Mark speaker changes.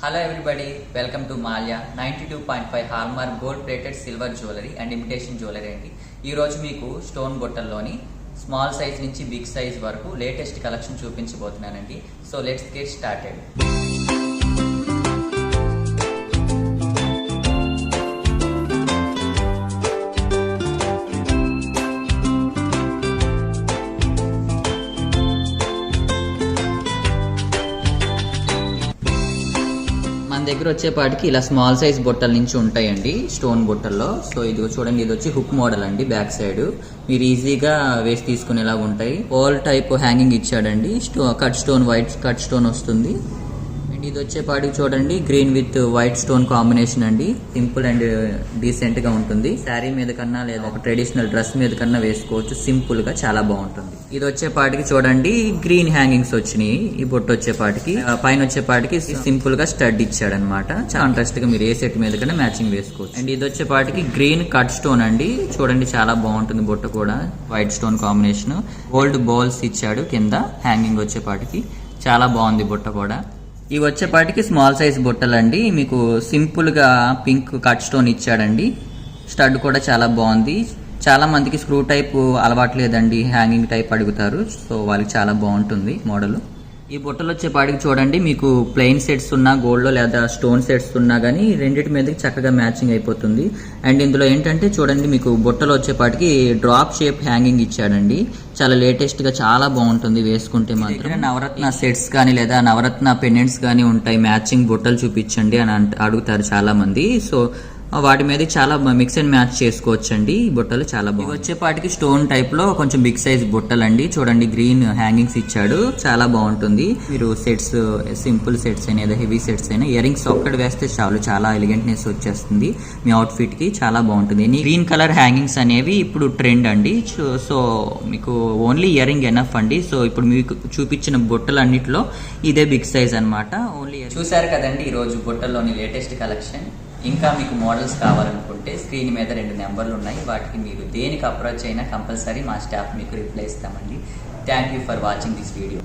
Speaker 1: Hello everybody, welcome to Malya 92.5 hallmark gold plated silver jewellery and imitation jewellery అండి. ఈ రోజు మీకు stone బొట్టల్లోని స్మాల్ సైజ్ నుంచి బిగ్ సైజ్ వరకు లేటెస్ట్ కలెక్షన్ చూపించబోతున్నానండి. So let's get started. మన దగ్గర వచ్చేపాటికి ఇలా స్మాల్ సైజ్ బొట్టల నుంచి ఉంటాయండి స్టోన్ బొట్టల్లో. సో ఇది చూడండి, ఇది వచ్చి హుక్ మోడల్ అండి. బ్యాక్ సైడ్ మీరు ఈజీగా వేసి తీసుకునేలా ఉంటాయి. ఆల్ టైప్ హ్యాంగింగ్ ఇచ్చాడండి. Cut stone, white cut stone వస్తుంది. అండ్ ఇది వచ్చేపాటికి చూడండి, green with white stone combination అండి. సింపుల్ అండ్ డీసెంట్ గా ఉంటుంది. శారీ మీద కన్నా లేదా ఒక ట్రెడిషనల్ డ్రెస్ మీద కన్నా వేసుకోవచ్చు. సింపుల్ గా చాలా బాగుంటుంది. ఇది వచ్చేపాటికి చూడండి, గ్రీన్ హ్యాంగింగ్స్ వచ్చినాయి. ఈ బొట్టు వచ్చేపాటికి పైన వచ్చేపాటికి సింపుల్ గా స్టడ్ ఇచ్చాడు అనమాట. చాలా ఇంట్రెస్ట్ గా మీరు ఏ సెట్ మీద కన్నా మ్యాచింగ్ వేసుకోవచ్చు. అండ్ ఇది వచ్చేపాటికి గ్రీన్ కట్ స్టోన్ అండి. చూడండి చాలా బాగుంటుంది బొట్టు కూడా. White stone combination. Gold balls ఇచ్చాడు కింద హ్యాంగింగ్ వచ్చేపాటికి. చాలా బాగుంది బొట్ట కూడా. ఇవి వచ్చేపాటికి స్మాల్ సైజ్ బొట్టలండి. మీకు సింపుల్ గా పింక్ కట్ స్టోన్ ఇచ్చాడండి. స్టడ్ కూడా చాలా బాగుంది. చాలా మందికి స్క్రూ టైప్ అలవాటు లేదండి, హ్యాంగింగ్ టైప్ అడుగుతారు. సో వాళ్ళకి చాలా బాగుంటుంది మోడల్. ఈ బొట్టలు వచ్చేపాటికి చూడండి, మీకు ప్లెయిన్ సెట్స్ ఉన్నా గోల్డ్ లో లేదా స్టోన్ సెట్స్ ఉన్నా కానీ రెండింటి మీదకి చక్కగా మ్యాచింగ్ అయిపోతుంది. అండ్ ఇందులో ఏంటంటే చూడండి, మీకు బొట్టలు వచ్చేపాటికి డ్రాప్ షేప్ హ్యాంగింగ్ ఇచ్చాడండి. చాలా లేటెస్ట్ గా చాలా బాగుంటుంది వేసుకుంటే మాత్రం. నవరత్న సెట్స్ కానీ లేదా నవరత్న పెండెంట్స్ కానీ ఉంటాయి, మ్యాచింగ్ బొట్టలు చూపించండి అని అడుగుతారు చాలా మంది. సో వాటి మీద చాలా మిక్స్ అండ్ మ్యాచ్ చేసుకోవచ్చండి. ఈ బొట్టలు చాలా బాగుంది. వచ్చేపాటికి స్టోన్ టైప్ లో కొంచెం బిగ్ సైజ్ బొట్టలు అండి. చూడండి గ్రీన్ హ్యాంగింగ్స్ ఇచ్చాడు, చాలా బాగుంటుంది. మీరు సెట్స్, సింపుల్ సెట్స్ అయినా లేదా హెవీ సెట్స్ అయినా ఇయర్ రింగ్స్ ఒక్కటి వేస్తే చాలు, చాలా ఎలిగెంట్నెస్ వచ్చేస్తుంది మీ అవుట్ ఫిట్ కి. చాలా బాగుంటుంది. గ్రీన్ కలర్ హ్యాంగింగ్స్ అనేవి ఇప్పుడు ట్రెండ్ అండి. సో మీకు ఓన్లీ ఇయర్ రింగ్ ఎనఫ్ అండి. సో ఇప్పుడు మీకు చూపించిన బొట్టలు అన్నిటిలో ఇదే బిగ్ సైజ్ అనమాట. ఓన్లీ చూసారు కదండి ఈ రోజు బొట్టల్లోని లేటెస్ట్ కలెక్షన్. ఇంకా మీకు మోడల్స్ కావాలనుకుంటే స్క్రీన్ మీద 2 నెంబర్లు ఉన్నాయి. వాటికి మీరు దేనికి అప్రోచ్ అయినా కంపల్సరీ మా స్టాఫ్ మీకు రిప్లై ఇస్తామండి. Thank you for watching this video.